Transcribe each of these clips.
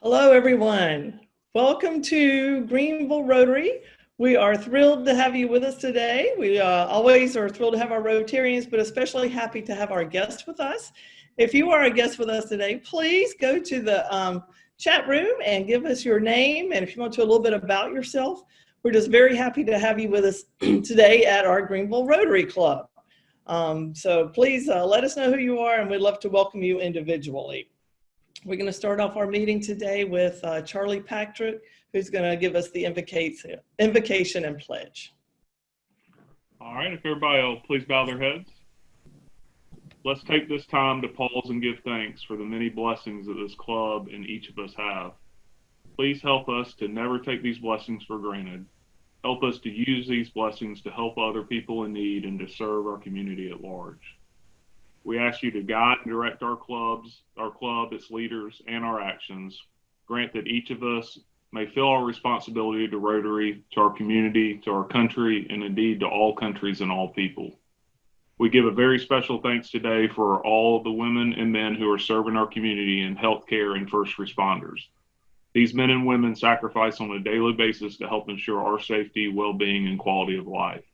Hello, everyone. Welcome to Greenville Rotary. We are thrilled to have you with us today. We always are thrilled to have our Rotarians, but especially happy to have our guest with us. If you are a guest with us today, please go to the chat room and give us your name. And if you want to a little bit about yourself, we're just very happy to have you with us today at our Greenville Rotary Club. So please let us know who you are, and we'd love to welcome you individually. We're going to start off our meeting today with Charlie Patrick, who's going to give us the invocation and pledge. All right, if everybody will please bow their heads. Let's take this time to pause and give thanks for the many blessings that this club and each of us have. Please help us to never take these blessings for granted. Help us to use these blessings to help other people in need and to serve our community at large. We ask you to guide and direct our club, its leaders, and our actions. Grant that each of us may feel our responsibility to Rotary, to our community, to our country, and indeed to all countries and all people. We give a very special thanks today for all the women and men who are serving our community in healthcare and first responders. These men and women sacrifice on a daily basis to help ensure our safety, well-being, and quality of life.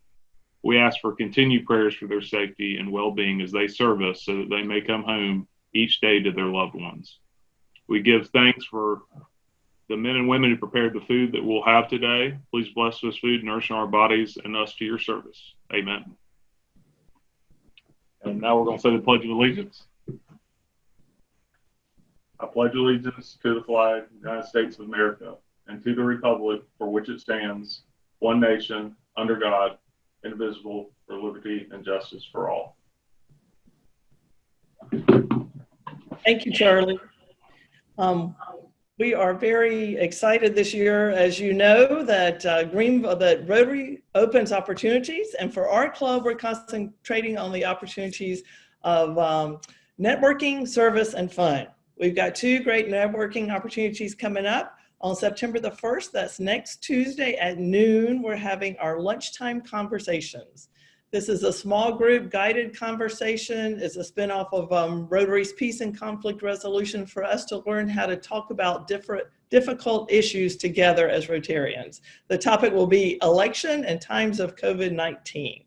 We ask for continued prayers for their safety and well-being as they serve us so that they may come home each day to their loved ones. We give thanks for the men and women who prepared the food that we'll have today. Please bless this food, nourishing our bodies and us to your service. Amen. And now we're going to say the Pledge of Allegiance. I pledge allegiance to the flag of the United States of America and to the republic for which it stands, one nation, under God, indivisible, for liberty and justice for all. Thank you, Charlie. We are very excited this year, as you know, that that Rotary opens opportunities, and for our club, we're concentrating on the opportunities of networking, service, and fun. We've got two great networking opportunities coming up. On September the 1st, that's next Tuesday at noon, we're having our lunchtime conversations. This is a small group guided conversation. It's a spinoff of Rotary's Peace and Conflict Resolution for us to learn how to talk about difficult issues together as Rotarians. The topic will be election and times of COVID-19.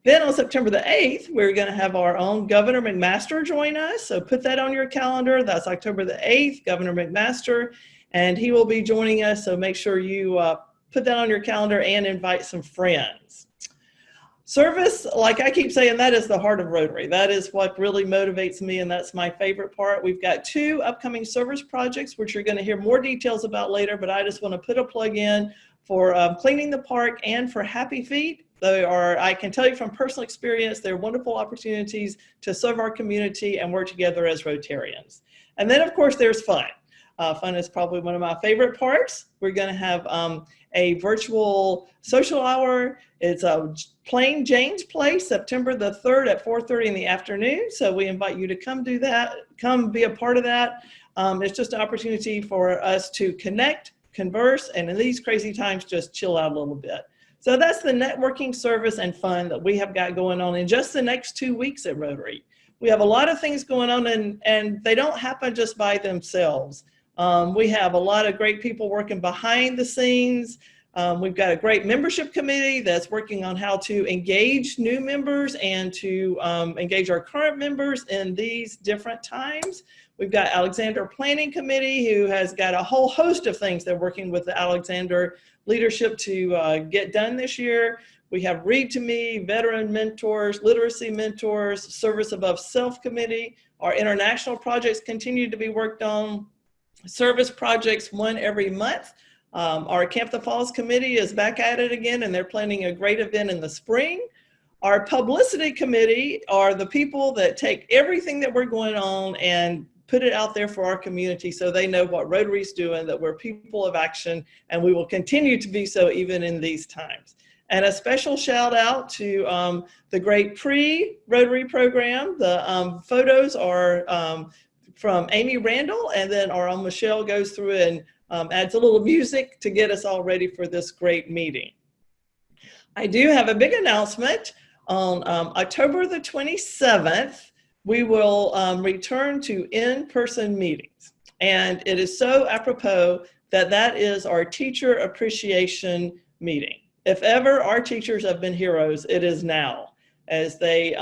Then on September the 8th, we're going to have our own Governor McMaster join us. So put that on your calendar. That's October the 8th, Governor McMaster. And he will be joining us, so make sure you put that on your calendar and invite some friends. Service, like I keep saying, that is the heart of Rotary. That is what really motivates me, and that's my favorite part. We've got two upcoming service projects, which you're going to hear more details about later, but I just want to put a plug in for cleaning the park and for Happy Feet. They are, I can tell you from personal experience, they're wonderful opportunities to serve our community and work together as Rotarians. And then, of course, there's fun. Fun is probably one of my favorite parts. We're going to have a virtual social hour. It's a Plain Jane's Place, September the 3rd at 4:30 in the afternoon. So we invite you to come do that, come be a part of that. It's just an opportunity for us to connect, converse, and in these crazy times, just chill out a little bit. So that's the networking, service, and fun that we have got going on in just the next 2 weeks at Rotary. We have a lot of things going on, and they don't happen just by themselves. We have a lot of great people working behind the scenes. We've got a great membership committee that's working on how to engage new members and to engage our current members in these different times. We've got Alexander Planning Committee, who has got a whole host of things they're working with the Alexander leadership to get done this year. We have Read to Me, Veteran Mentors, Literacy Mentors, Service Above Self Committee. Our international projects continue to be worked on. Service projects, one every month. Our Camp the Falls committee is back at it again, and they're planning a great event in the spring. Our publicity committee are the people that take everything that we're going on and put it out there for our community so they know what Rotary's doing, that we're people of action, and we will continue to be so even in these times. And a special shout out to the great pre-Rotary program. The photos are from Amy Randall, and then our own Michelle goes through and adds a little music to get us all ready for this great meeting. I do have a big announcement. On October the 27th, we will return to in-person meetings. And it is so apropos that that is our teacher appreciation meeting. If ever our teachers have been heroes, it is now. As they,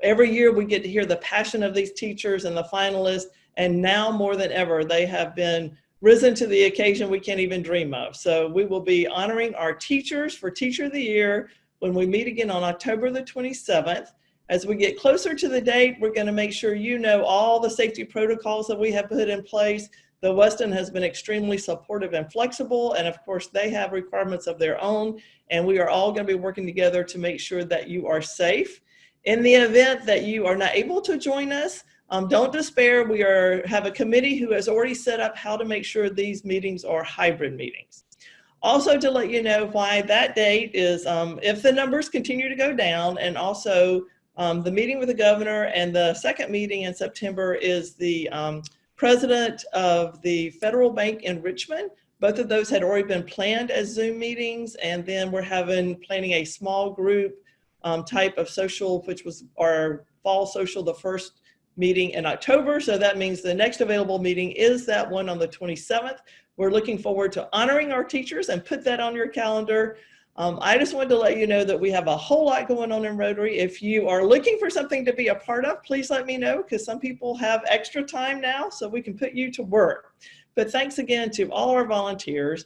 every year we get to hear the passion of these teachers and the finalists, and now more than ever, they have been risen to the occasion we can't even dream of. So we will be honoring our teachers for Teacher of the Year when we meet again on October the 27th. As we get closer to the date, we're going to make sure you know all the safety protocols that we have put in place. The Weston has been extremely supportive and flexible, and of course they have requirements of their own, and we are all going to be working together to make sure that you are safe. In the event that you are not able to join us, don't despair. We have a committee who has already set up how to make sure these meetings are hybrid meetings. Also, to let you know why that date is, if the numbers continue to go down, and also the meeting with the governor, and the second meeting in September is the president of the Federal Bank in Richmond. Both of those had already been planned as Zoom meetings, and then we're planning a small group type of social, which was our fall social, the first meeting in October. So that means the next available meeting is that one on the 27th. We're looking forward to honoring our teachers, and put that on your calendar. I just wanted to let you know that we have a whole lot going on in Rotary. If you are looking for something to be a part of, please let me know, because some people have extra time now, so we can put you to work. But thanks again to all our volunteers.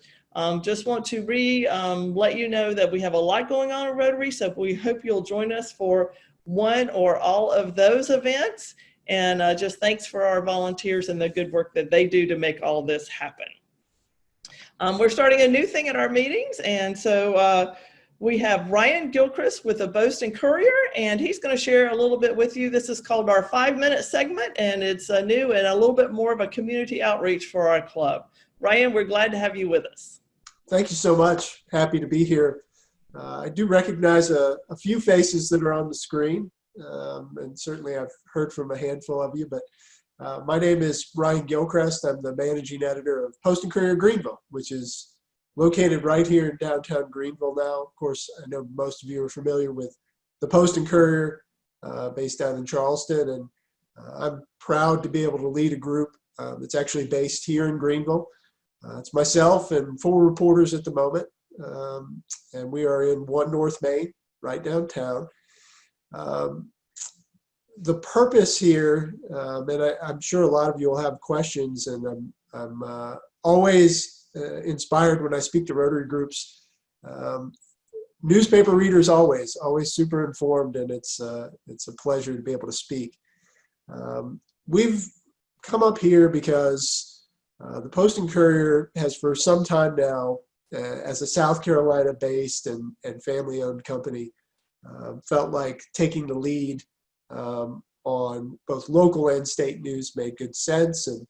Just want to let you know that we have a lot going on in Rotary, so we hope you'll join us for one or all of those events. And just thanks for our volunteers and the good work that they do to make all this happen. We're starting a new thing at our meetings, and so we have Ryan Gilchrist with the Boston Courier, and he's going to share a little bit with you. This is called our 5-minute segment, and it's new and a little bit more of a community outreach for our club. Ryan, we're glad to have you with us. Thank you so much. Happy to be here. I do recognize a few faces that are on the screen, and certainly I've heard from a handful of you, but my name is Ryan Gilchrist. I'm the managing editor of Post and Courier Greenville, which is located right here in downtown Greenville now. Of course, I know most of you are familiar with the Post and Courier based down in Charleston, and I'm proud to be able to lead a group that's actually based here in Greenville. It's myself and 4 reporters at the moment, and we are in 1 North Main, right downtown. The purpose here, and I'm sure a lot of you will have questions, and I'm always inspired when I speak to Rotary groups. Newspaper readers always super informed, and it's a pleasure to be able to speak. We've come up here because the Post and Courier has for some time now, as a South Carolina-based and family-owned company, felt like taking the lead on both local and state news made good sense, and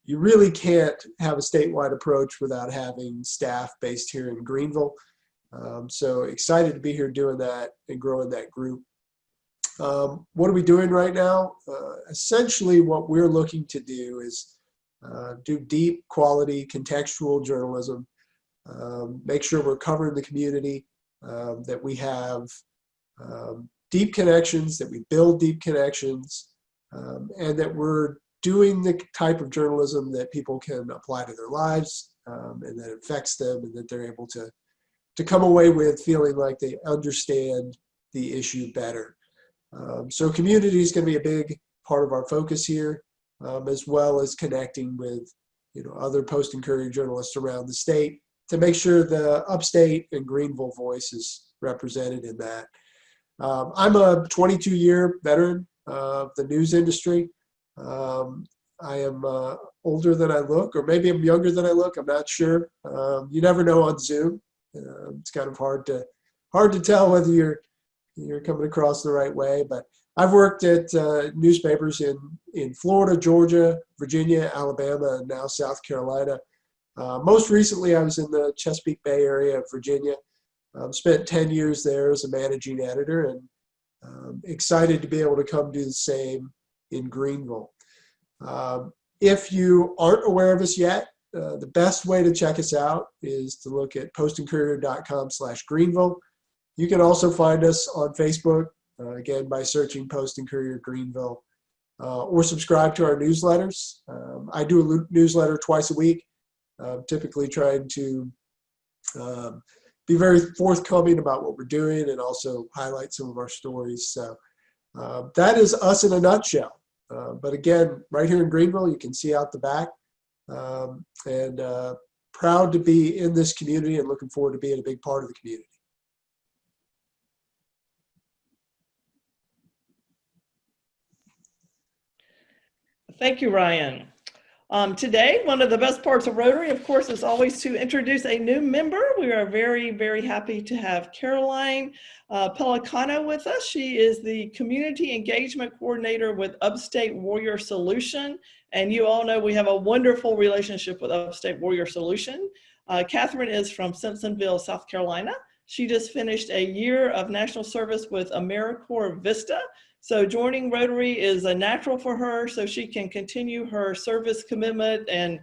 you really can't have a statewide approach without having staff based here in Greenville. So excited to be here doing that and growing that group. What are we doing right now? Essentially what we're looking to do is do deep quality contextual journalism, make sure we're covering the community, that we have deep connections, that we build deep connections, and that we're doing the type of journalism that people can apply to their lives, and that affects them, and that they're able to come away with feeling like they understand the issue better. So community is going to be a big part of our focus here, as well as connecting with other Post and Courier journalists around the state to make sure the upstate and Greenville voice is represented in that. I'm a 22-year veteran of the news industry. I am older than I look, or maybe I'm younger than I look. I'm not sure. You never know on Zoom. It's kind of hard to tell whether you're coming across the right way. But I've worked at newspapers in Florida, Georgia, Virginia, Alabama, and now South Carolina. Most recently, I was in the Chesapeake Bay area of Virginia. Spent 10 years there as a managing editor, and excited to be able to come do the same in Greenville. If you aren't aware of us yet, the best way to check us out is to look at postandcourier.com/Greenville. You can also find us on Facebook, again, by searching Post and Courier Greenville, or subscribe to our newsletters. I do a newsletter twice a week, typically trying to be very forthcoming about what we're doing and also highlight some of our stories. So that is us in a nutshell. But again, right here in Greenville, you can see out the back, and proud to be in this community and looking forward to being a big part of the community. Thank you, Ryan. Today, one of the best parts of Rotary, of course, is always to introduce a new member. We are very, very happy to have Caroline Pelicano with us. She is the Community Engagement Coordinator with Upstate Warrior Solution. And you all know we have a wonderful relationship with Upstate Warrior Solution. Catherine is from Simpsonville, South Carolina. She just finished a year of national service with AmeriCorps Vista. So joining Rotary is a natural for her so she can continue her service commitment and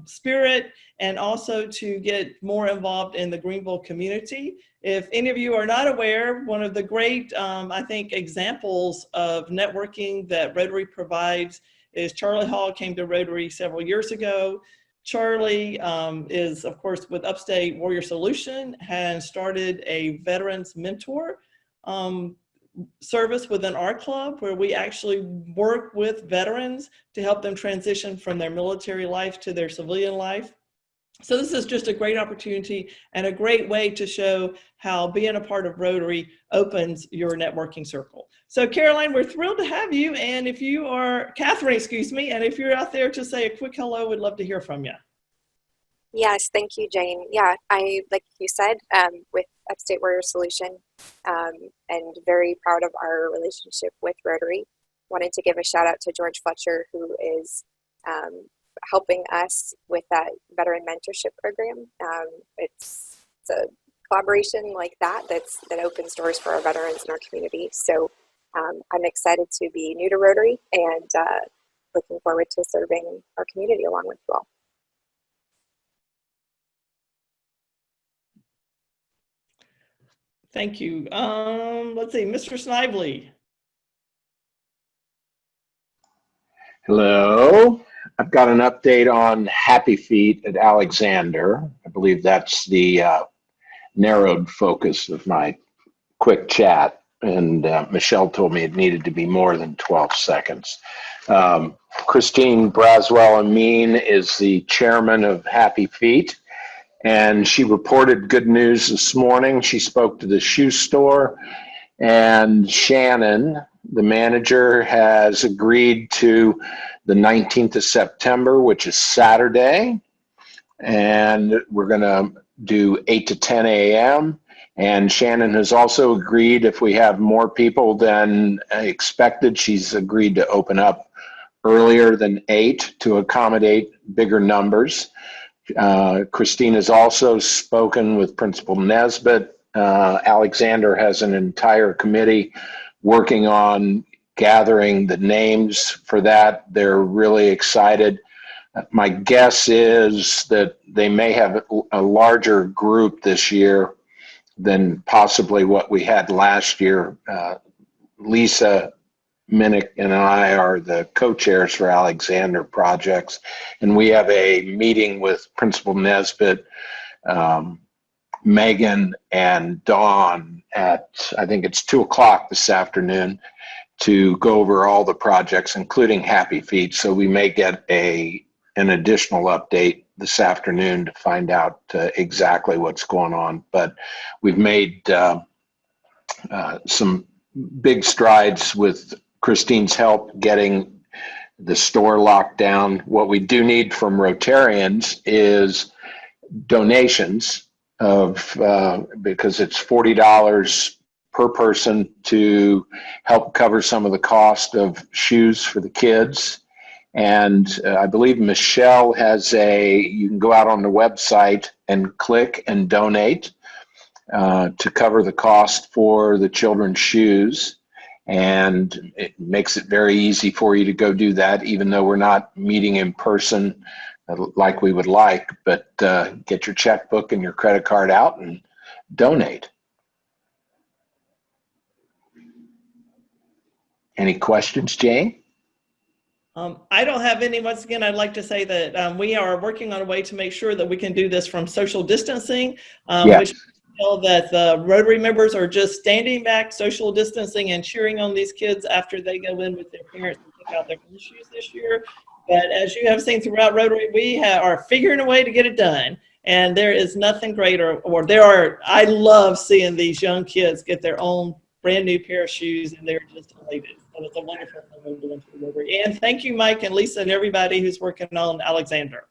spirit, and also to get more involved in the Greenville community. If any of you are not aware, one of the great, I think, examples of networking that Rotary provides is Charlie Hall came to Rotary several years ago. Charlie is, of course, with Upstate Warrior Solution, has started a veterans mentor service within our club where we actually work with veterans to help them transition from their military life to their civilian life. So this is just a great opportunity and a great way to show how being a part of Rotary opens your networking circle. So Caroline, we're thrilled to have you. And if you are, Catherine, excuse me, and if you're out there to say a quick hello, we'd love to hear from you. Yes, thank you, Jane. Yeah, like you said, with Upstate Warrior Solution, and very proud of our relationship with Rotary. Wanted to give a shout out to George Fletcher, who is helping us with that veteran mentorship program. It's a collaboration like that opens doors for our veterans in our community. So I'm excited to be new to Rotary and looking forward to serving our community along with you all. Thank you. Let's see, Mr. Snively. Hello. I've got an update on Happy Feet at Alexander. I believe that's the narrowed focus of my quick chat. And Michelle told me it needed to be more than 12 seconds. Christine Braswell-Amin is the chairman of Happy Feet. And she reported good news this morning. She spoke to the shoe store, and Shannon, the manager, has agreed to the 19th of September, which is Saturday. And we're going to do 8 to 10 a.m. And Shannon has also agreed, if we have more people than expected, she's agreed to open up earlier than 8 to accommodate bigger numbers. Christine has also spoken with Principal Nesbitt. Alexander has an entire committee working on gathering the names for that. They're really excited. My guess is that they may have a larger group this year than possibly what we had last year. Lisa Minnick and I are the co-chairs for Alexander projects, and we have a meeting with Principal Nesbitt, Megan, and Dawn at, I think it's 2:00 this afternoon, to go over all the projects, including Happy Feet. So we may get an additional update this afternoon to find out exactly what's going on. But we've made some big strides with Christine's help getting the store locked down. What we do need from Rotarians is donations because it's $40 per person to help cover some of the cost of shoes for the kids. And I believe Michelle has you can go out on the website and click and donate to cover the cost for the children's shoes. And it makes it very easy for you to go do that, even though we're not meeting in person like we would like. But get your checkbook and your credit card out and donate. Any questions, Jane? I don't have any. Once again, I'd like to say that we are working on a way to make sure that we can do this from social distancing, which Yes. that the Rotary members are just standing back, social distancing, and cheering on these kids after they go in with their parents and pick out their issues this year. But as you have seen throughout Rotary, we are figuring a way to get it done. And there is nothing greater, I love seeing these young kids get their own brand new pair of shoes, and they're just elated. So it's a wonderful thing we're doing for the Rotary. And thank you, Mike and Lisa and everybody who's working on Alexander.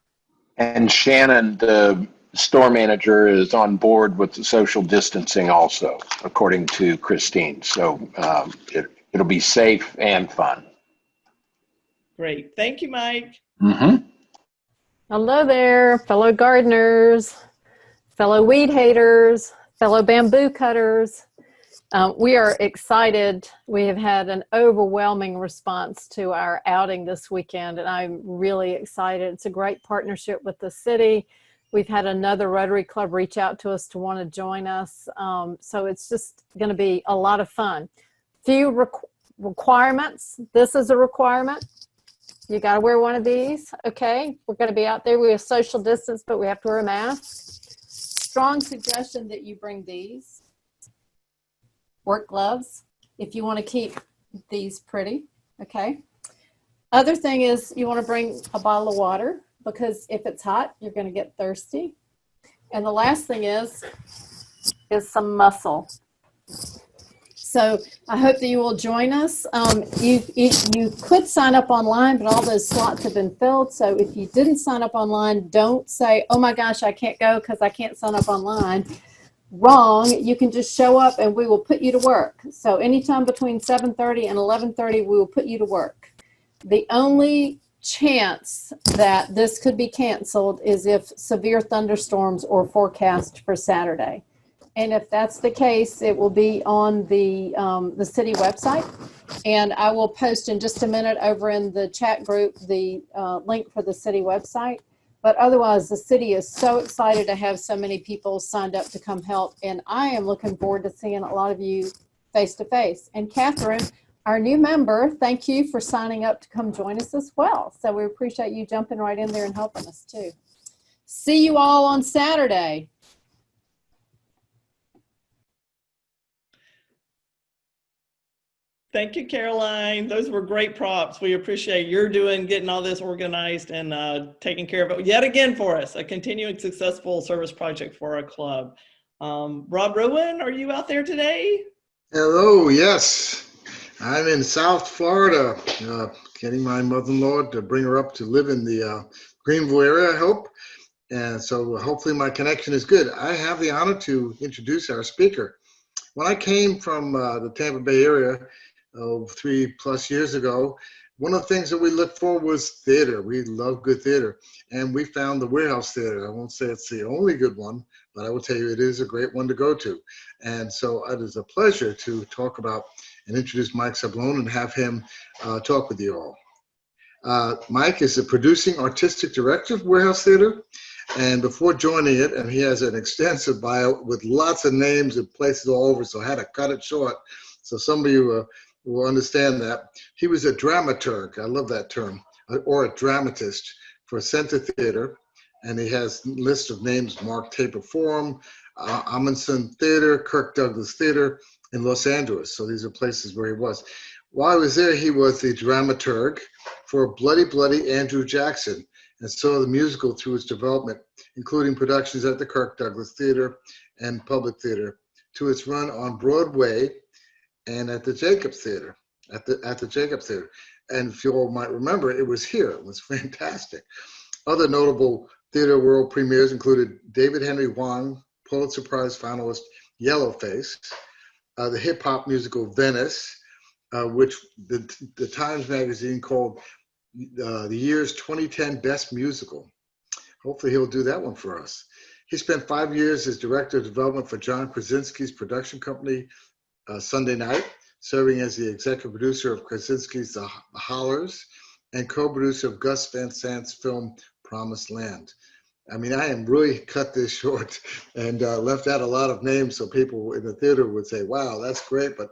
And Shannon, the store manager, is on board with the social distancing also, according to Christine. So it'll be safe and fun. Great. Thank you, Mike. Mm-hmm. Hello there, fellow gardeners, fellow weed haters, fellow bamboo cutters. We are excited. We have had an overwhelming response to our outing this weekend, and I'm really excited. It's a great partnership with the city. We've had another Rotary Club reach out to us to want to join us. So it's just going to be a lot of fun. Few requirements. This is a requirement. You got to wear one of these. Okay. We're going to be out there. We have social distance, but we have to wear a mask. Strong suggestion that you bring these. Work gloves if you want to keep these pretty. Okay. Other thing is you want to bring a bottle of water, because if it's hot, you're going to get thirsty. And the last thing is some muscle. So I hope that you will join us. You could sign up online, but all those slots have been filled. So if you didn't sign up online, don't say, oh my gosh, I can't go because I can't sign up online. Wrong. You can just show up and we will put you to work. So anytime between 7:30 and 11:30, we will put you to work. The only chance that this could be canceled is if severe thunderstorms are forecast for Saturday. And if that's the case, it will be on the city website. And I will post in just a minute over in the chat group the link for the city website. But otherwise, the city is so excited to have so many people signed up to come help. And I am looking forward to seeing a lot of you face to face. And Catherine, our new member, thank you for signing up to come join us as well. So we appreciate you jumping right in there and helping us too. See you all on Saturday. Thank you, Caroline. Those were great props. We appreciate your getting all this organized and taking care of it yet again for us. A continuing successful service project for our club. Rob Rowan, are you out there today? Hello, yes. I'm in South Florida, getting my mother-in-law to bring her up to live in the Greenville area, I hope. And so hopefully my connection is good. I have the honor to introduce our speaker. When I came from the Tampa Bay area 3+ years ago, one of the things that we looked for was theater. We love good theater. And we found the Warehouse Theater. I won't say it's the only good one, but I will tell you it is a great one to go to. And so it is a pleasure to talk about and introduce Mike Sablone and have him talk with you all. Mike is the producing artistic director of Warehouse Theater. And before joining it, and he has an extensive bio with lots of names and places all over, so I had to cut it short. So some of you will understand that. He was a dramaturg, I love that term, or a dramatist for Center Theater. And he has a list of names: Mark Taper Forum, Amundsen Theater, Kirk Douglas Theater in Los Angeles. So these are places where he was. While I was there, he was the dramaturg for Bloody Bloody Andrew Jackson, and saw the musical through its development, including productions at the Kirk Douglas Theater and Public Theater, to its run on Broadway and at the Jacobs Theater, at the Jacobs Theater. And if you all might remember, it was here. It was fantastic. Other notable theater world premieres included David Henry Hwang, Pulitzer Prize finalist Yellowface, the hip hop musical Venice, which the Times Magazine called the year's 2010 best musical. Hopefully he'll do that one for us. He spent 5 years as director of development for John Krasinski's production company, Sunday Night, serving as the executive producer of Krasinski's The Hollers and co-producer of Gus Van Sant's film Promised Land. I mean, I am really cut this short and left out a lot of names so people in the theater would say, wow, that's great. But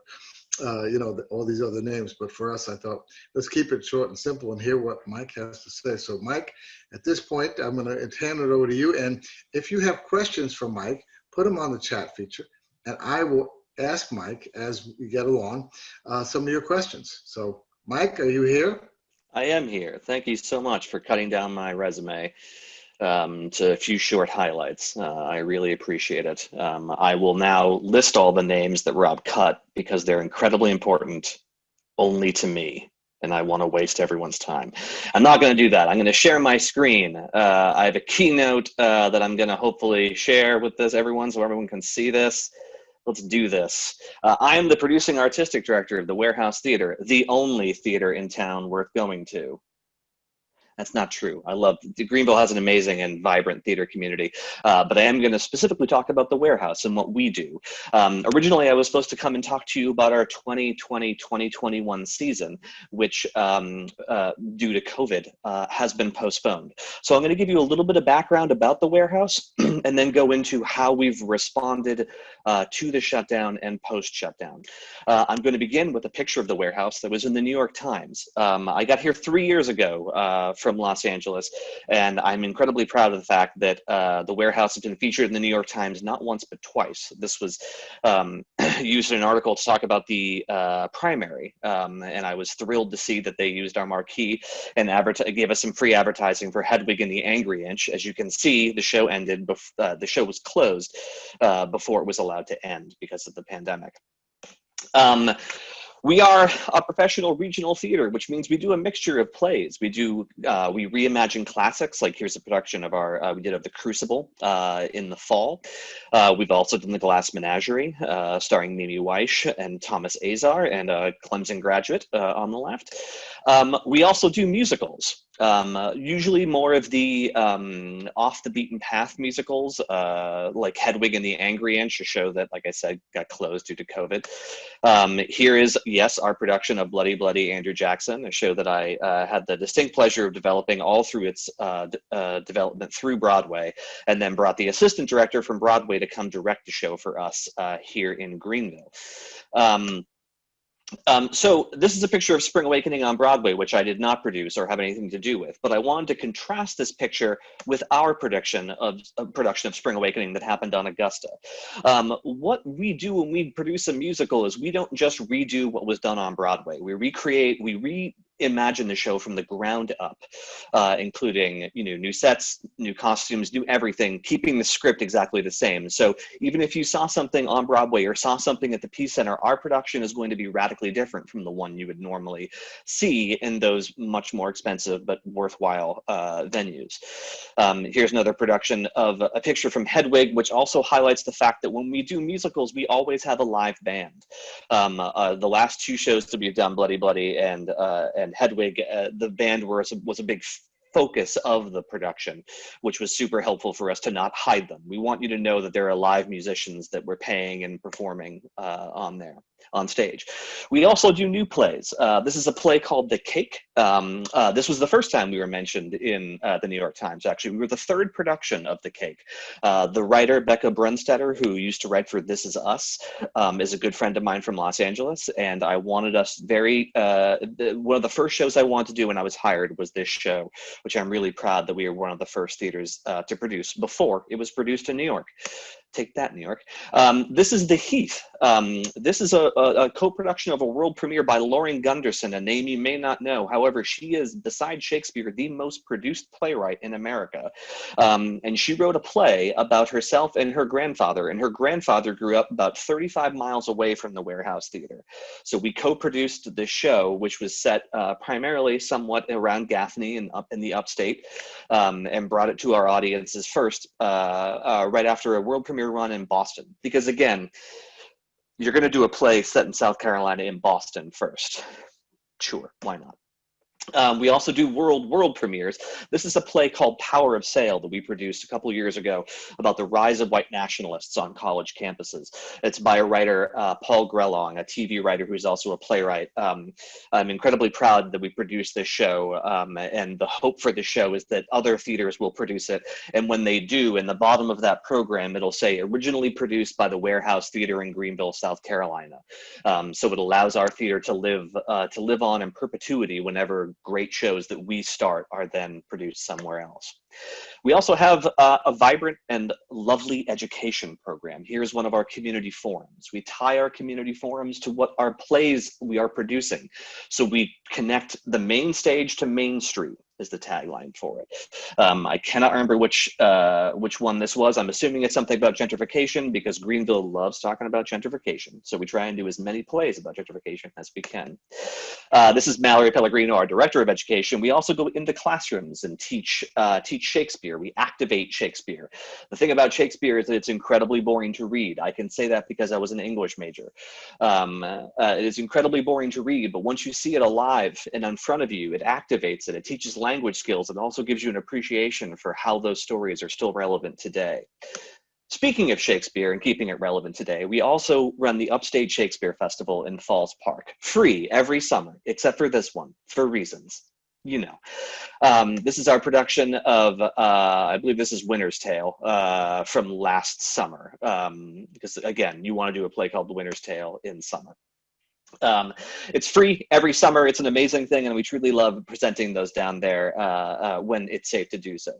all these other names. But for us, I thought, let's keep it short and simple and hear what Mike has to say. So Mike, at this point, I'm going to hand it over to you. And if you have questions for Mike, put them on the chat feature, and I will ask Mike as we get along some of your questions. So Mike, are you here? I am here. Thank you so much for cutting down my resume to a few short highlights. I really appreciate it. I will now list all the names that Rob cut because they're incredibly important only to me, and I want to waste everyone's time. I'm not going to do that. I'm going to share my screen. I have a keynote that I'm going to hopefully share with everyone so everyone can see this. Let's do this. I am the producing artistic director of the Warehouse Theater, the only theater in town worth going to. That's not true. Greenville has an amazing and vibrant theater community, but I am going to specifically talk about the Warehouse and what we do. Originally, I was supposed to come and talk to you about our 2020-2021 season, which due to COVID has been postponed. So I'm going to give you a little bit of background about the Warehouse and then go into how we've responded to the shutdown and post-shutdown. I'm going to begin with a picture of the Warehouse that was in the New York Times. I got here 3 years ago from Los Angeles, and I'm incredibly proud of the fact that the Warehouse has been featured in the New York Times not once but twice. This was used in an article to talk about the primary, and I was thrilled to see that they used our marquee and gave us some free advertising for Hedwig and the Angry Inch. As you can see, the show ended. The show was closed before it was allowed to end because of the pandemic. We are a professional regional theater, which means we do a mixture of plays. We reimagine classics, like here's a production of we did of The Crucible in the fall. We've also done The Glass Menagerie, starring Mimi Weish and Thomas Azar, and a Clemson graduate on the left. We also do musicals. Usually more of the off the beaten path musicals, like Hedwig and the Angry Inch, a show that, like I said, got closed due to COVID. Here is, yes, our production of Bloody Bloody Andrew Jackson, a show that I had the distinct pleasure of developing all through its development through Broadway, and then brought the assistant director from Broadway to come direct the show for us here in Greenville. So this is a picture of Spring Awakening on Broadway, which I did not produce or have anything to do with, but I wanted to contrast this picture with our production of Spring Awakening that happened on Augusta. What we do when we produce a musical is we don't just redo what was done on Broadway. We reimagine the show from the ground up, including new sets, new costumes, new everything, keeping the script exactly the same. So even if you saw something on Broadway or saw something at the Peace Center, our production is going to be radically different from the one you would normally see in those much more expensive but worthwhile venues. Here's another production of a picture from Hedwig, which also highlights the fact that when we do musicals, we always have a live band. The last two shows that we've done, Bloody Bloody and Hedwig, the band was a big focus of the production, which was super helpful for us to not hide them. We want you to know that there are live musicians that we're paying and performing on stage. We also do new plays. This is a play called The Cake. This was the first time we were mentioned in the New York Times, actually. We were the third production of The Cake. The writer, Becca Brunstetter, who used to write for This Is Us, is a good friend of mine from Los Angeles, and I wanted us one of the first shows I wanted to do when I was hired was this show, which I'm really proud that we were one of the first theaters to produce before it was produced in New York. Take that, New York. This is The Heath. This is a co-production of a world premiere by Lauren Gunderson, a name you may not know. However, she is, besides Shakespeare, the most produced playwright in America. And she wrote a play about herself and her grandfather. And her grandfather grew up about 35 miles away from the Warehouse Theater. So we co-produced this show, which was set primarily somewhat around Gaffney and up in the upstate, and brought it to our audiences first, right after a world premiere run in Boston. Because again, you're going to do a play set in South Carolina in Boston first. Sure, why not? We also do world premieres. This is a play called Power of Sale that we produced a couple years ago about the rise of white nationalists on college campuses. It's by a writer, Paul Grelong, a TV writer who's also a playwright. I'm incredibly proud that we produced this show, and the hope for the show is that other theaters will produce it. And when they do, in the bottom of that program, it'll say originally produced by the Warehouse Theater in Greenville, South Carolina. So it allows our theater to live on in perpetuity whenever great shows that we start are then produced somewhere else. We also have a vibrant and lovely education program. Here's one of our community forums. We tie our community forums to what our plays we are producing. So we connect the main stage to Main Street is the tagline for it. I cannot remember which one this was. I'm assuming it's something about gentrification because Greenville loves talking about gentrification. So we try and do as many plays about gentrification as we can. This is Mallory Pellegrino, our Director of Education. We also go into classrooms and teach Shakespeare. We activate Shakespeare. The thing about Shakespeare is that it's incredibly boring to read. I can say that because I was an English major. It is incredibly boring to read, but once you see it alive and in front of you, it activates it. It teaches language skills and also gives you an appreciation for how those stories are still relevant today. Speaking of Shakespeare and keeping it relevant today, we also run the Upstate Shakespeare Festival in Falls Park, free every summer, except for this one, for reasons. You know. This is our production of, I believe this is Winter's Tale from last summer. Because again, you want to do a play called The Winter's Tale in summer. It's free every summer. It's an amazing thing, and we truly love presenting those down there when it's safe to do so.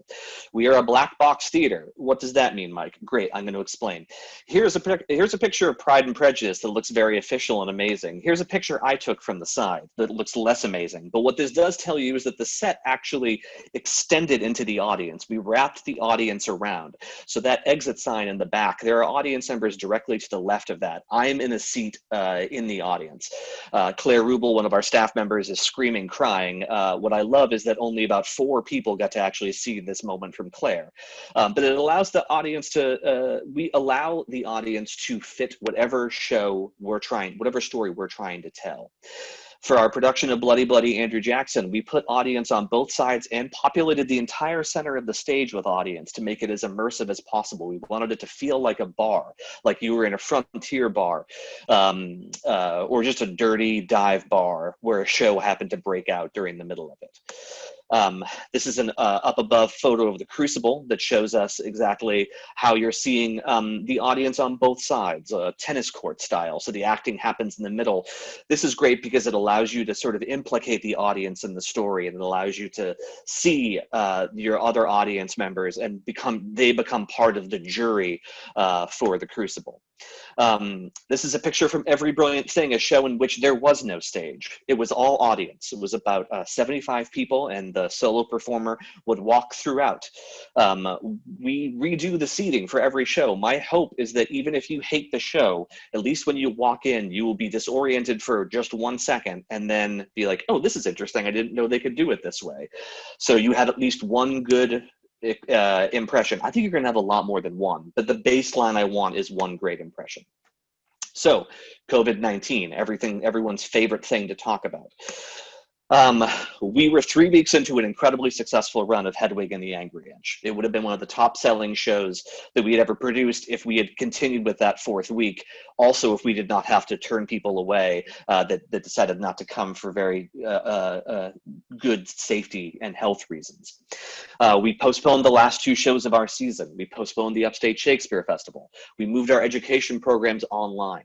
We are a black box theater. What does that mean, Mike? Great, I'm going to explain. Here's a picture of Pride and Prejudice that looks very official and amazing. Here's a picture I took from the side that looks less amazing. But what this does tell you is that the set actually extended into the audience. We wrapped the audience around. So that exit sign in the back, there are audience members directly to the left of that. I'm in a seat in the audience. Claire Rubel, one of our staff members, is screaming, crying. What I love is that only about 4 people got to actually see this moment from Claire. But it allows the audience to, we allow the audience to fit whatever story we're trying to tell. For our production of Bloody Bloody Andrew Jackson, we put audience on both sides and populated the entire center of the stage with audience to make it as immersive as possible. We wanted it to feel like a bar, like you were in a frontier bar, or just a dirty dive bar where a show happened to break out during the middle of it. This is an up above photo of the Crucible that shows us exactly how you're seeing the audience on both sides, tennis court style. So the acting happens in the middle. This is great because it allows you to sort of implicate the audience in the story, and it allows you to see your other audience members and they become part of the jury for the Crucible. This is a picture from Every Brilliant Thing, a show in which there was no stage. It was all audience. It was about 75 people, and the solo performer would walk throughout. We redo the seating for every show. My hope is that even if you hate the show, at least when you walk in, you will be disoriented for just 1 second and then be like, oh, this is interesting. I didn't know they could do it this way. So you had at least one good impression. I think you're going to have a lot more than one, but the baseline I want is one great impression. So COVID-19, everyone's favorite thing to talk about. We were 3 weeks into an incredibly successful run of Hedwig and the Angry Inch. It would have been one of the top selling shows that we had ever produced if we had continued with that 4th week. Also, if we did not have to turn people away that decided not to come for very good safety and health reasons. We postponed the last 2 shows of our season. We postponed the Upstate Shakespeare Festival. We moved our education programs online.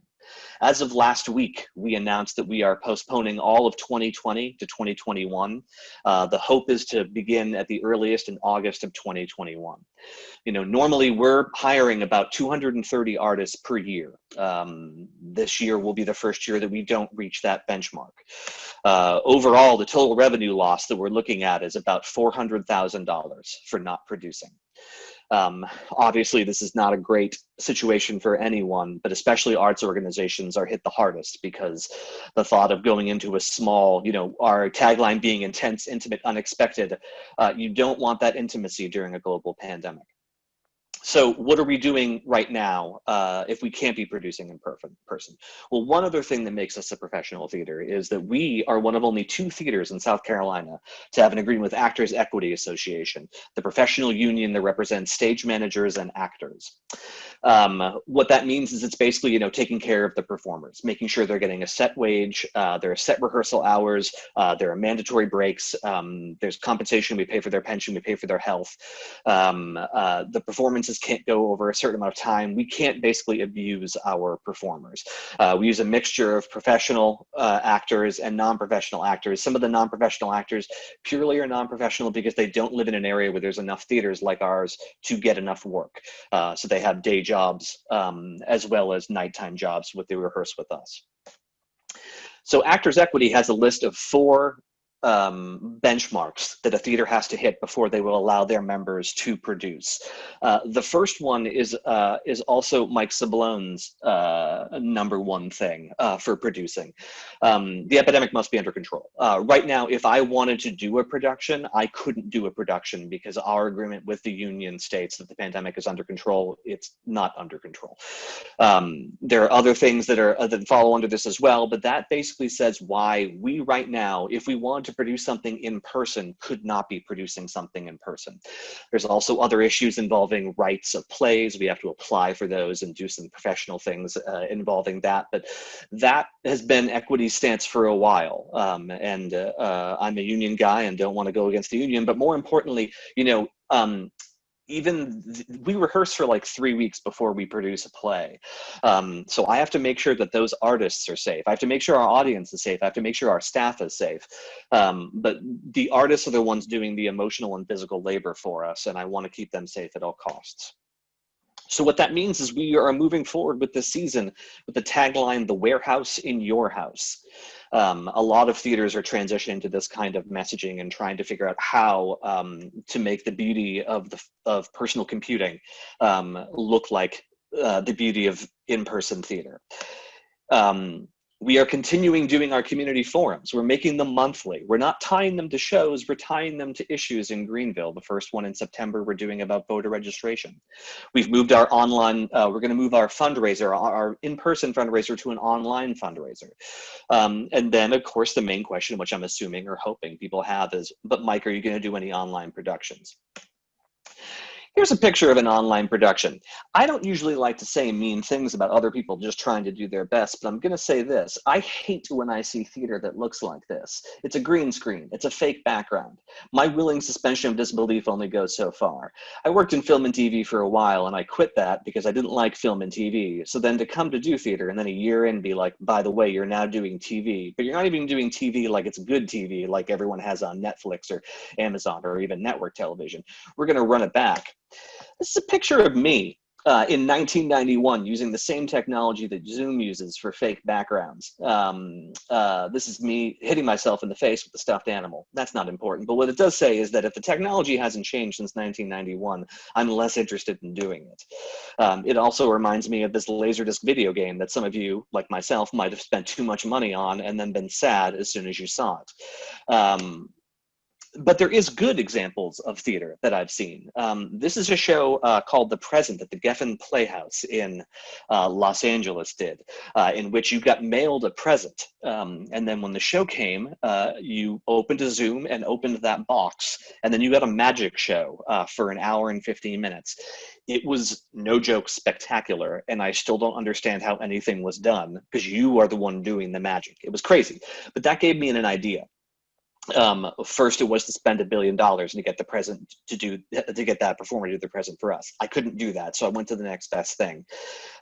As of last week, we announced that we are postponing all of 2020 to 2021. The hope is to begin at the earliest in August of 2021. You know, normally we're hiring about 230 artists per year. This year will be the first year that we don't reach that benchmark. Overall, the total revenue loss that we're looking at is about $400,000 for not producing. Obviously, this is not a great situation for anyone, but especially arts organizations are hit the hardest because the thought of going into a small, you know, our tagline being intense, intimate, unexpected, you don't want that intimacy during a global pandemic. So what are we doing right now if we can't be producing in person? Well, one other thing that makes us a professional theater is that we are one of only 2 theaters in South Carolina to have an agreement with Actors Equity Association, the professional union that represents stage managers and actors. What that means is it's basically, taking care of the performers, making sure they're getting a set wage, there are set rehearsal hours, there are mandatory breaks, there's compensation, we pay for their pension, we pay for their health. The performances can't go over a certain amount of time. We can't basically abuse our performers. We use a mixture of professional actors and non-professional actors. Some of the non-professional actors purely are non-professional because they don't live in an area where there's enough theaters like ours to get enough work. So they have day jobs as well as nighttime jobs they rehearse with us. So Actors Equity has a list of 4 benchmarks that a theater has to hit before they will allow their members to produce. The first one is also Mike Sablone's #1 thing for producing. The epidemic must be under control. Right now, if I wanted to do a production, I couldn't do a production because our agreement with the union states that the pandemic is under control. It's not under control. There are other things that follow under this as well, but that basically says why we right now, if we want to produce something in person, could not be producing something in person. There's also other issues involving rights of plays. We have to apply for those and do some professional things involving that, but that has been Equity's stance for a while. I'm a union guy and don't want to go against the union, but more importantly, we rehearse for like 3 weeks before we produce a play. So I have to make sure that those artists are safe. I have to make sure our audience is safe. I have to make sure our staff is safe. But the artists are the ones doing the emotional and physical labor for us, and I want to keep them safe at all costs. So what that means is we are moving forward with this season with the tagline, "The Warehouse in Your House." A lot of theaters are transitioning to this kind of messaging and trying to figure out how to make the beauty of personal computing look like the beauty of in-person theater. We are continuing doing our community forums. We're making them monthly. We're not tying them to shows, we're tying them to issues in Greenville. The first one in September we're doing about voter registration. We've moved our online, we're gonna move our fundraiser, our in-person fundraiser to an online fundraiser. And then of course the main question, which I'm assuming or hoping people have is, but Mike, are you gonna do any online productions? Here's a picture of an online production. I don't usually like to say mean things about other people just trying to do their best, but I'm going to say this. I hate when I see theater that looks like this. It's a green screen. It's a fake background. My willing suspension of disbelief only goes so far. I worked in film and TV for a while, and I quit that because I didn't like film and TV. So then to come to do theater and then a year in be like, by the way, you're now doing TV, but you're not even doing TV like it's good TV, like everyone has on Netflix or Amazon or even network television. We're going to run it back. This is a picture of me in 1991 using the same technology that Zoom uses for fake backgrounds. This is me hitting myself in the face with a stuffed animal. That's not important, but what it does say is that if the technology hasn't changed since 1991, I'm less interested in doing it. It also reminds me of this Laserdisc video game that some of you, like myself, might have spent too much money on and then been sad as soon as you saw it. But there is good examples of theater that I've seen. This is a show called The Present that the Geffen Playhouse in Los Angeles did, in which you got mailed a present. And then when the show came, you opened a Zoom and opened that box, and then you got a magic show for 1 hour and 15 minutes. It was, no joke, spectacular, and I still don't understand how anything was done because you are the one doing the magic. It was crazy, but that gave me an idea. First, it was to spend $1 billion to get the present to get that performer to do the present for us. I couldn't do that, so I went to the next best thing.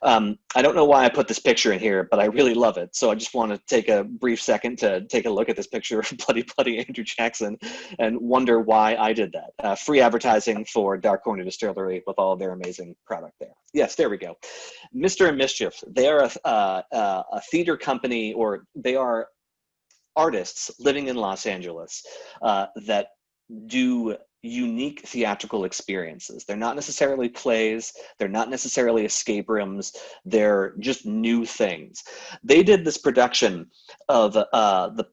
I don't know why I put this picture in here, but I really love it. So I just want to take a brief second to take a look at this picture of Bloody Andrew Jackson and wonder why I did that. Free advertising for Dark Corner Distillery with all of their amazing product there. Yes, there we go. Mr. and Mischief, they are a theater company, or they are artists living in Los Angeles that do unique theatrical experiences. They're not necessarily plays, they're not necessarily escape rooms, they're just new things. They did this production of,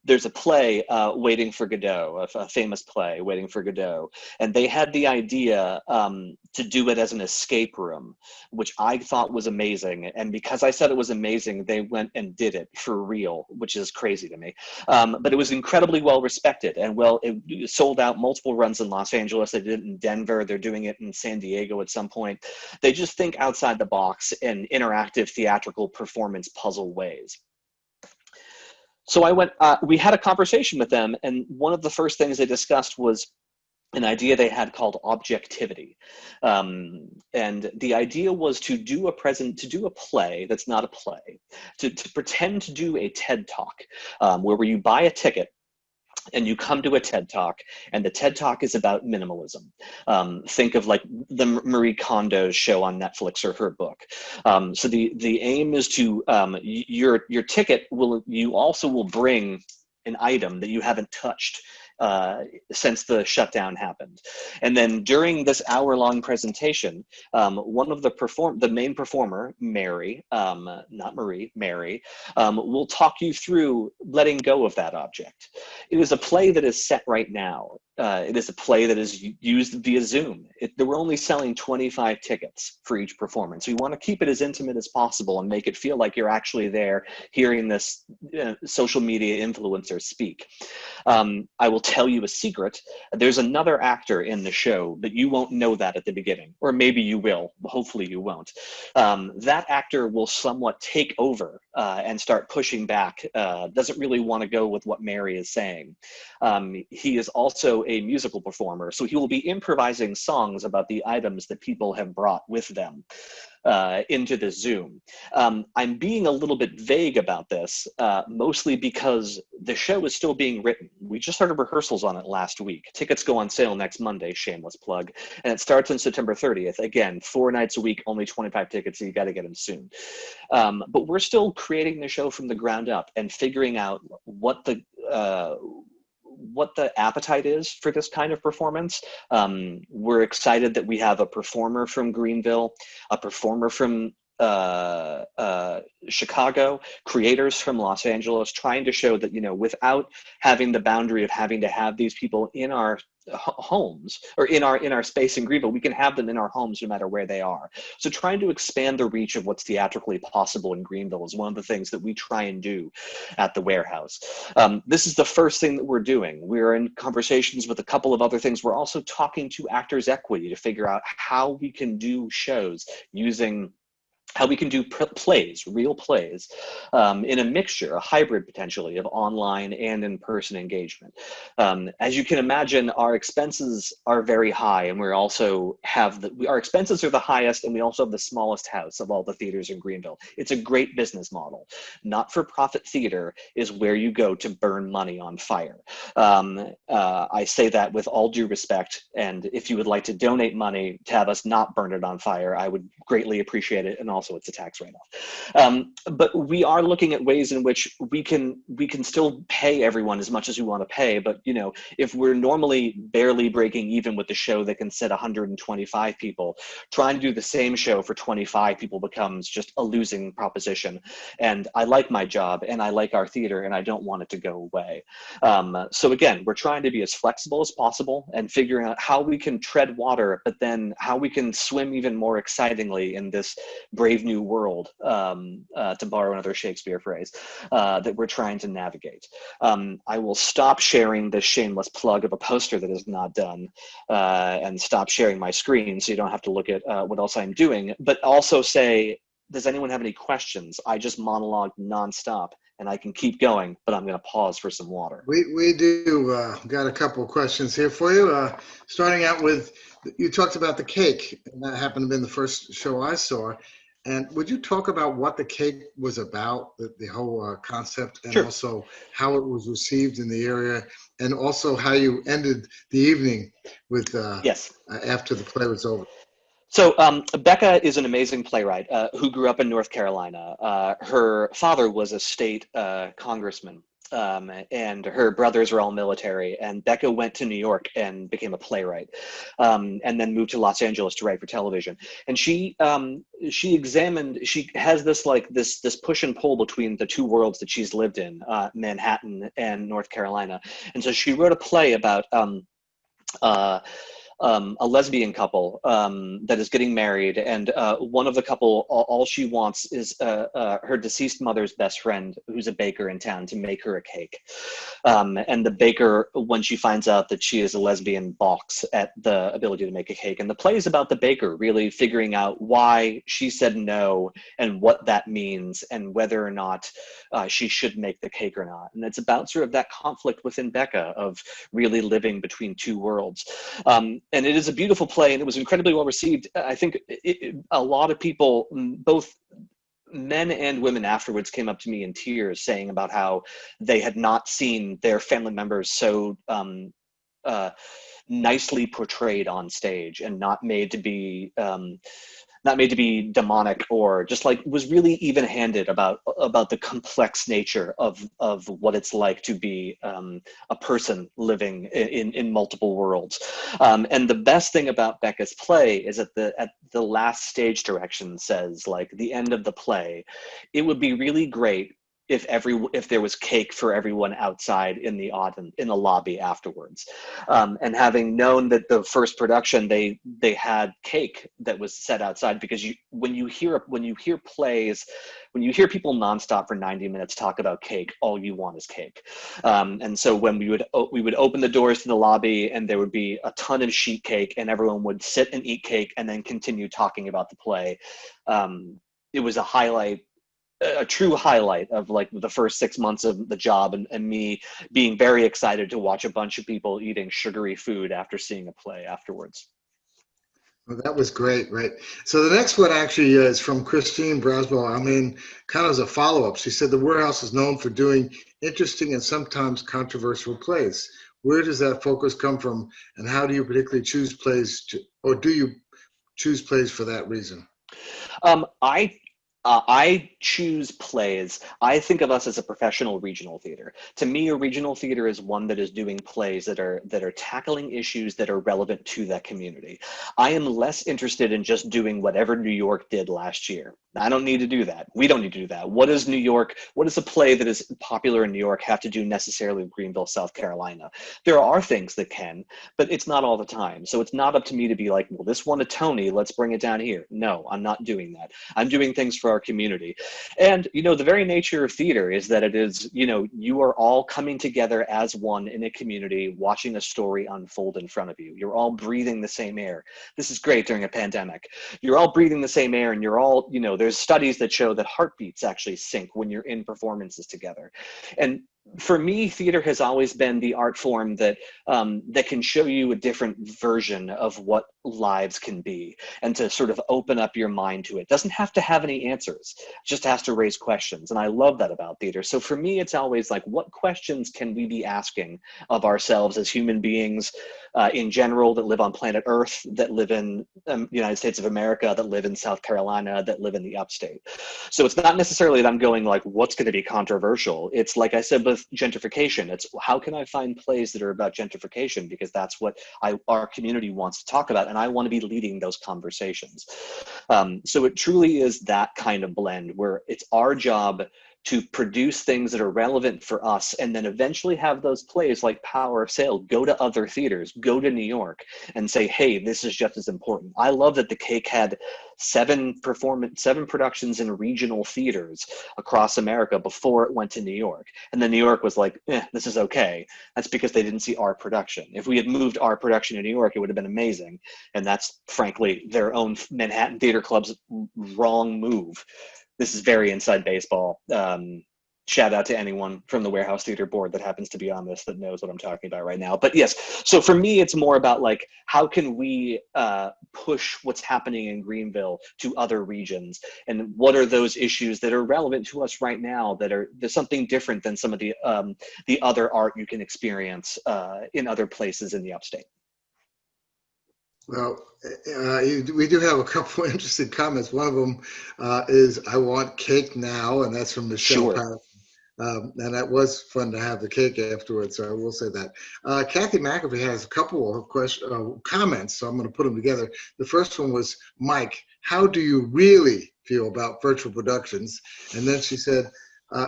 there's a play, Waiting for Godot, a famous play, Waiting for Godot, and they had the idea to do it as an escape room, which I thought was amazing. And because I said it was amazing, they went and did it for real, which is crazy to me. But it was incredibly well respected, and it sold out multiple runs in Los Angeles. They did it in Denver. They're doing it in San Diego at some point. They just think outside the box in interactive theatrical performance puzzle ways. So we had a conversation with them, and one of the first things they discussed was an idea they had called objectivity. And the idea was to do a play that's not a play, to pretend to do a TED Talk, where you buy a ticket and you come to a TED Talk, and the TED Talk is about minimalism. Think of like the Marie Kondo's show on Netflix or her book. So the aim is to, your ticket you also will bring an item that you haven't touched since the shutdown happened. And then during this hour-long presentation, one of the main performer, Mary, not Marie, Mary, will talk you through letting go of that object. It is a play that is set right now. It is a play that is used via Zoom. They were only selling 25 tickets for each performance. So you want to keep it as intimate as possible and make it feel like you're actually there hearing this social media influencer speak. I will tell you a secret. There's another actor in the show, but you won't know that at the beginning, or maybe you will. Hopefully you won't. That actor will somewhat take over and start pushing back. Doesn't really want to go with what Mary is saying. He is also a musical performer, so he will be improvising songs about the items that people have brought with them into the Zoom. I'm being a little bit vague about this, mostly because the show is still being written. We just started rehearsals on it last week. Tickets go on sale next Monday, shameless plug, and it starts on September 30th. Again, 4 nights a week, only 25 tickets, so you got to get them soon. But we're still creating the show from the ground up and figuring out what the appetite is for this kind of performance. We're excited that we have a performer from Greenville, a performer from Chicago, creators from Los Angeles, trying to show that, without having the boundary of having to have these people in our homes or in our space in Greenville, we can have them in our homes no matter where they are. So trying to expand the reach of what's theatrically possible in Greenville is one of the things that we try and do at the warehouse. This is the first thing that we're doing. We're in conversations with a couple of other things. We're also talking to Actors Equity to figure out how we can do shows how we can do plays, real plays, in a mixture, a hybrid potentially of online and in-person engagement. As you can imagine, our expenses are very high, and we also have our expenses are the highest, and we also have the smallest house of all the theaters in Greenville. It's a great business model. Not-for-profit theater is where you go to burn money on fire. I say that with all due respect, and if you would like to donate money to have us not burn it on fire, I would greatly appreciate it, and also it's a tax write-off. But we are looking at ways in which we can still pay everyone as much as we want to pay. But if we're normally barely breaking even with the show that can sit 125 people, trying to do the same show for 25 people becomes just a losing proposition. And I like my job, and I like our theater, and I don't want it to go away. So again, we're trying to be as flexible as possible and figuring out how we can tread water, but then how we can swim even more excitingly in this brave new world, to borrow another Shakespeare phrase, that we're trying to navigate. I will stop sharing this shameless plug of a poster that is not done, and stop sharing my screen so you don't have to look at what else I'm doing, but also say, does anyone have any questions? I just monologue nonstop, and I can keep going, but I'm going to pause for some water. We do got a couple of questions here for you. Starting out with, you talked about the cake, and that happened to be the first show I saw. And would you talk about what the cake was about, the whole concept, and Sure. Also how it was received in the area, and also how you ended the evening with Yes. After the play was over? So Becca is an amazing playwright who grew up in North Carolina. Her father was a state congressman and her brothers were all military. And Becca went to New York and became a playwright, and then moved to Los Angeles to write for television. And she has this push and pull between the two worlds that she's lived in, Manhattan and North Carolina. And so she wrote a play about a lesbian couple that is getting married, and one of the couple, all she wants is her deceased mother's best friend, who's a baker in town, to make her a cake. And the baker, when she finds out that she is a lesbian, balks at the ability to make a cake. And the play is about the baker really figuring out why she said no and what that means and whether or not she should make the cake or not. And it's about sort of that conflict within Becca of really living between two worlds. And it is a beautiful play, and it was incredibly well received. I think a lot of people, both men and women afterwards, came up to me in tears saying about how they had not seen their family members so nicely portrayed on stage, and not made to be demonic, or just like was really even-handed about the complex nature of what it's like to be a person living in multiple worlds. And the best thing about Becca's play is at the last stage direction says, like, the end of the play, it would be really great if there was cake for everyone outside in the lobby afterwards. And having known that the first production they had cake that was set outside, because when you hear plays, when you hear people nonstop for 90 minutes talk about cake, all you want is cake. And so when we would open the doors to the lobby, and there would be a ton of sheet cake, and everyone would sit and eat cake and then continue talking about the play. It was a true highlight of like the first 6 months of the job, and me being very excited to watch a bunch of people eating sugary food after seeing a play afterwards. Well, that was great, right? So the next one actually is from Christine Braswell. I mean, kind of as a follow-up. She said the Warehouse is known for doing interesting and sometimes controversial plays. Where does that focus come from, and how do you particularly choose plays or do you choose plays for that reason? I choose plays. I think of us as a professional regional theater. To me, a regional theater is one that is doing plays that are tackling issues that are relevant to that community. I am less interested in just doing whatever New York did last year. I don't need to do that. We don't need to do that. What does a play that is popular in New York have to do necessarily with Greenville, South Carolina? There are things that can, but it's not all the time. So it's not up to me to be like, well, this won a Tony, let's bring it down here. No, I'm not doing that. I'm doing things for our community. And, the very nature of theater is that it is, you are all coming together as one in a community, watching a story unfold in front of you. You're all breathing the same air. This is great during a pandemic. You're all breathing the same air, and you're all, there's studies that show that heartbeats actually sync when you're in performances together. And for me, theater has always been the art form that can show you a different version of what lives can be, and to sort of open up your mind to it. Doesn't have to have any answers, just has to raise questions. And I love that about theater. So for me, it's always like, what questions can we be asking of ourselves as human beings in general, that live on planet Earth, that live in the United States of America, that live in South Carolina, that live in the upstate. So it's not necessarily that I'm going like, what's going to be controversial? It's like I said with gentrification, it's how can I find plays that are about gentrification, because that's what our community wants to talk about, and I want to be leading those conversations. So it truly is that kind of blend where it's our job to produce things that are relevant for us, and then eventually have those plays like Power of Sale go to other theaters, go to New York, and say, hey, this is just as important. I love that The Cake had 7 productions in regional theaters across America before it went to New York. And then New York was like, this is okay. That's because they didn't see our production. If we had moved our production to New York, it would have been amazing. And that's frankly their own Manhattan Theater Club's wrong move. This is very inside baseball. Shout out to anyone from the Warehouse Theater Board that happens to be on this that knows what I'm talking about right now. But yes, so for me, it's more about like, how can we push what's happening in Greenville to other regions? And what are those issues that are relevant to us right now there's something different than some of the other art you can experience in other places in the upstate? Well, we do have a couple of interesting comments. One of them is, I want cake now, and that's from Michelle Sure. Patterson. And that was fun to have the cake afterwards, so I will say that. Kathy McAfee has a couple of comments, so I'm going to put them together. The first one was, Mike, how do you really feel about virtual productions? And then she said,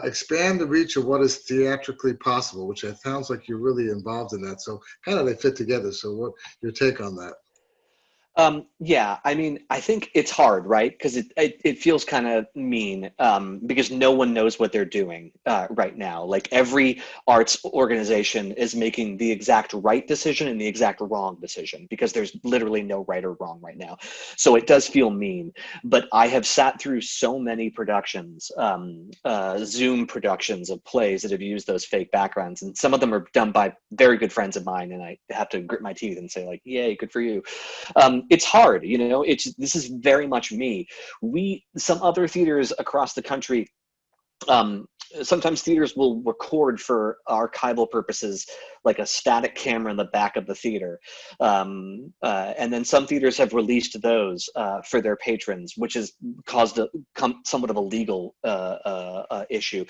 expand the reach of what is theatrically possible, which it sounds like you're really involved in that. So kind of they fit together. So what your take on that? Yeah, I mean, I think it's hard, right? Because it feels kind of mean because no one knows what they're doing right now. Like every arts organization is making the exact right decision and the exact wrong decision because there's literally no right or wrong right now. So it does feel mean. But I have sat through so many productions, Zoom productions of plays that have used those fake backgrounds, and some of them are done by very good friends of mine, and I have to grit my teeth and say like, yay, good for you. It's hard, you know, this is very much me. Some other theaters across the country, sometimes theaters will record for archival purposes, like a static camera in the back of the theater. And then some theaters have released those for their patrons, which has caused somewhat of a legal issue.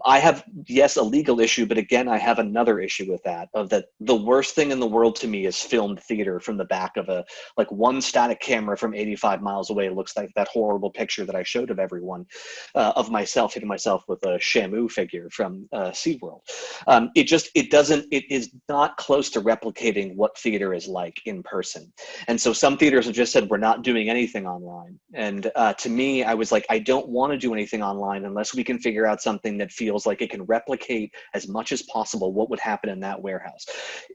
I have, yes, a legal issue, but again, I have another issue with that, of that the worst thing in the world to me is filmed theater from the back of like one static camera from 85 miles away. It looks like that horrible picture that I showed of everyone, of myself hitting myself with a Shamu figure from SeaWorld. It is not close to replicating what theater is like in person. And so some theaters have just said, we're not doing anything online. And to me, I was like, I don't want to do anything online unless we can figure out something that feels like it can replicate as much as possible what would happen in that warehouse,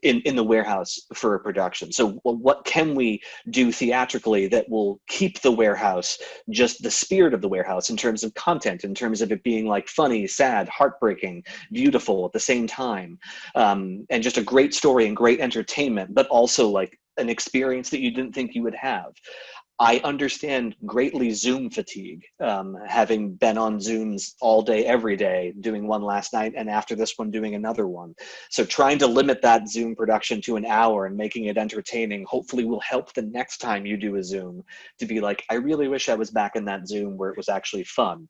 in the warehouse for a production. So what can we do theatrically that will keep the warehouse, just the spirit of the warehouse in terms of content, in terms of it being like funny, sad, heartbreaking, beautiful at the same time, and just a great story and great entertainment, but also like an experience that you didn't think you would have. I understand greatly Zoom fatigue, having been on Zooms all day, every day, doing one last night, and after this one, doing another one. So trying to limit that Zoom production to an hour and making it entertaining, hopefully will help the next time you do a Zoom to be like, I really wish I was back in that Zoom where it was actually fun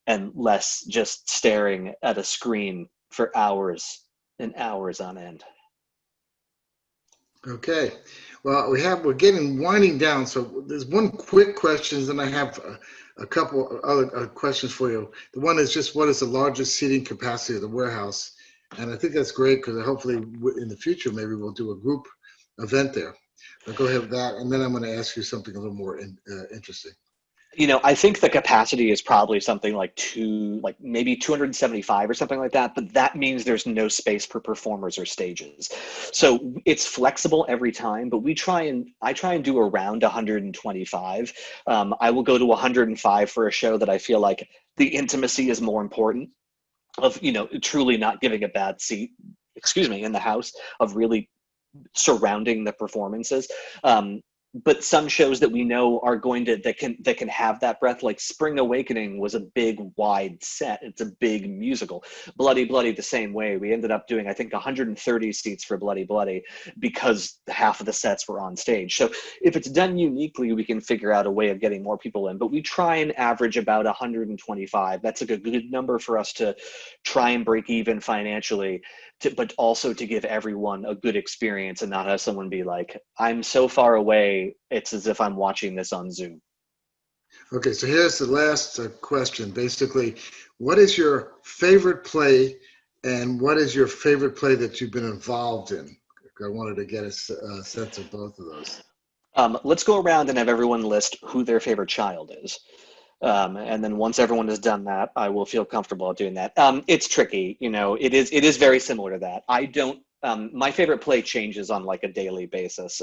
and less just staring at a screen for hours and hours on end. Okay, well, we're getting winding down. So there's one quick question, and I have a couple other questions for you. The one is just, what is the largest seating capacity of the warehouse? And I think that's great because hopefully in the future maybe we'll do a group event there. But go ahead with that, and then I'm going to ask you something a little more interesting. You know, I think the capacity is probably something like maybe 275 or something like that, but that means there's no space for performers or stages. So it's flexible every time, but I try and do around 125. I will go to 105 for a show that I feel like the intimacy is more important, of, you know, truly not giving a bad seat, in the house, of really surrounding the performances. But some shows that we know are going to, that can have that breadth, like Spring Awakening was a big wide set. It's a big musical. Bloody Bloody the same way. We ended up doing, I think, 130 seats for Bloody Bloody because half of the sets were on stage. So if it's done uniquely, we can figure out a way of getting more people in, but we try and average about 125. That's like a good number for us to try and break even financially, but also to give everyone a good experience and not have someone be like, I'm so far away, it's as if I'm watching this on Zoom. Okay, so here's the last question. Basically, what is your favorite play, and what is your favorite play that you've been involved in? I wanted to get a sense of both of those. Let's go around and have everyone list who their favorite child is. And then once everyone has done that, I will feel comfortable doing that. It's tricky, you know, it is very similar to that. I don't, my favorite play changes on like a daily basis,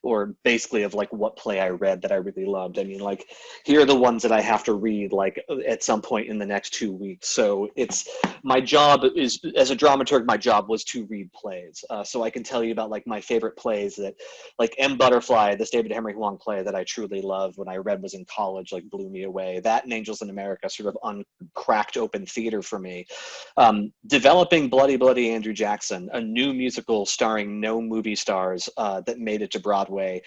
or basically of like what play I read that I really loved. I mean, like, here are the ones that I have to read like at some point in the next 2 weeks. So it's, my job is, as a dramaturg, my job was to read plays. So I can tell you about like my favorite plays that, like M. Butterfly, this David Henry Hwang play that I truly loved when I read was in college, like blew me away. That and Angels in America sort of uncracked open theater for me. Developing Bloody Bloody Andrew Jackson, a new musical starring no movie stars that made it to Broadway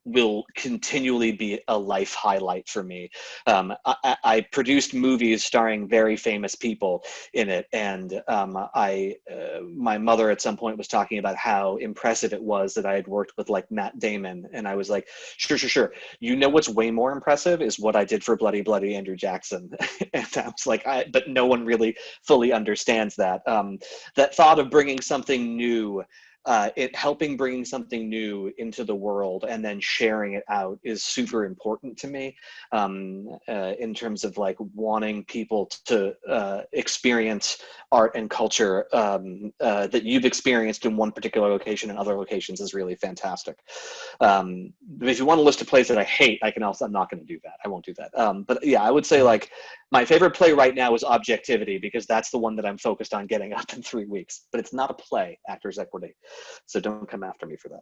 will continually be a life highlight for me. I produced movies starring very famous people in it, and my mother at some point was talking about how impressive it was that I had worked with like Matt Damon, and I was like, sure. You know what's way more impressive is what I did for Bloody Bloody Andrew Jackson. And I was like, but no one really fully understands that. That thought of bringing something new, helping bringing something new into the world and then sharing it out is super important to me, in terms of like wanting people to experience art and culture that you've experienced in one particular location and other locations is really fantastic. If you want to list a place that I hate, I'm not going to do that. I won't do that. But yeah, I would say like my favorite play right now is Objectivity, because that's the one that I'm focused on getting up in 3 weeks, but it's not a play, Actors Equity. So don't come after me for that.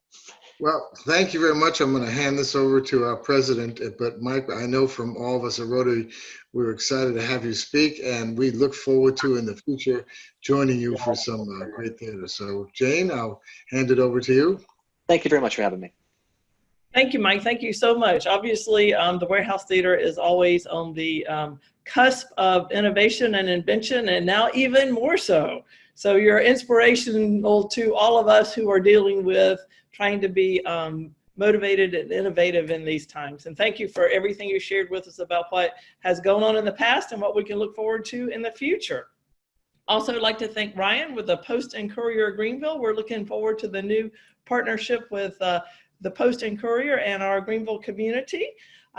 Well, thank you very much. I'm going to hand this over to our president. But Mike, I know from all of us at Rotary, we're excited to have you speak, and we look forward to in the future joining you for some great theater. So Jane, I'll hand it over to you. Thank you very much for having me. Thank you, Mike. Thank you so much. Obviously, the Warehouse Theater is always on the cusp of innovation and invention, and now even more so. So you're inspirational to all of us who are dealing with trying to be motivated and innovative in these times. And thank you for everything you shared with us about what has gone on in the past and what we can look forward to in the future. Also, I'd like to thank Ryan with the Post and Courier Greenville. We're looking forward to the new partnership with the Post and Courier and our Greenville community.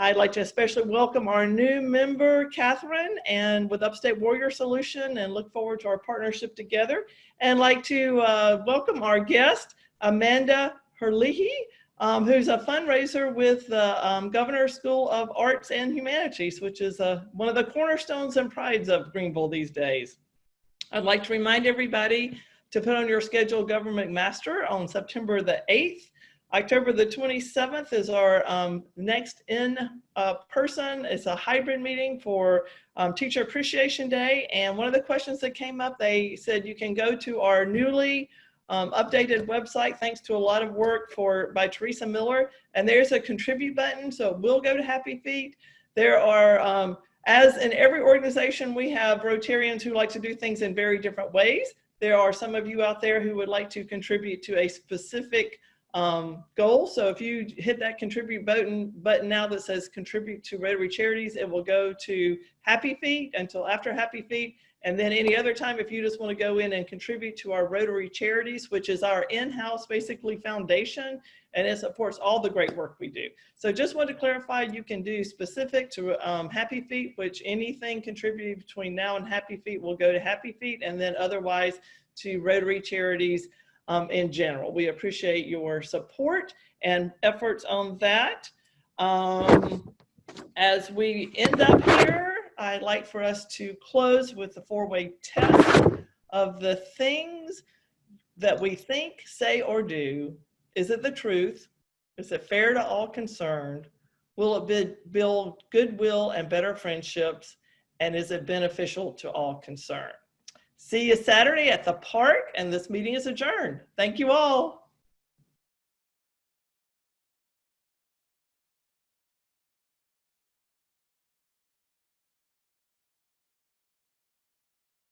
I'd like to especially welcome our new member, Catherine, and with Upstate Warrior Solution, and look forward to our partnership together. And like to welcome our guest, Amanda Herlihy, who's a fundraiser with the Governor's School of Arts and Humanities, which is one of the cornerstones and prides of Greenville these days. I'd like to remind everybody to put on your schedule Government Master on September the 8th. October the 27th is our next in-person. It's a hybrid meeting for Teacher Appreciation Day. And one of the questions that came up, they said you can go to our newly updated website, thanks to a lot of work by Teresa Miller. And there's a contribute button, so it will go to Happy Feet. There are, as in every organization, we have Rotarians who like to do things in very different ways. There are some of you out there who would like to contribute to a specific goal. So if you hit that contribute button now that says contribute to Rotary Charities, it will go to Happy Feet until after Happy Feet. And then any other time, if you just want to go in and contribute to our Rotary Charities, which is our in-house basically foundation, and it supports all the great work we do. So just want to clarify, you can do specific to Happy Feet, which anything contributed between now and Happy Feet will go to Happy Feet, and then otherwise to Rotary Charities in general. We appreciate your support and efforts on that. As we end up here, I'd like for us to close with the four-way test of the things that we think, say, or do. Is it the truth? Is it fair to all concerned? Will it build goodwill and better friendships? And is it beneficial to all concerned? See you Saturday at the park, and this meeting is adjourned. Thank you all.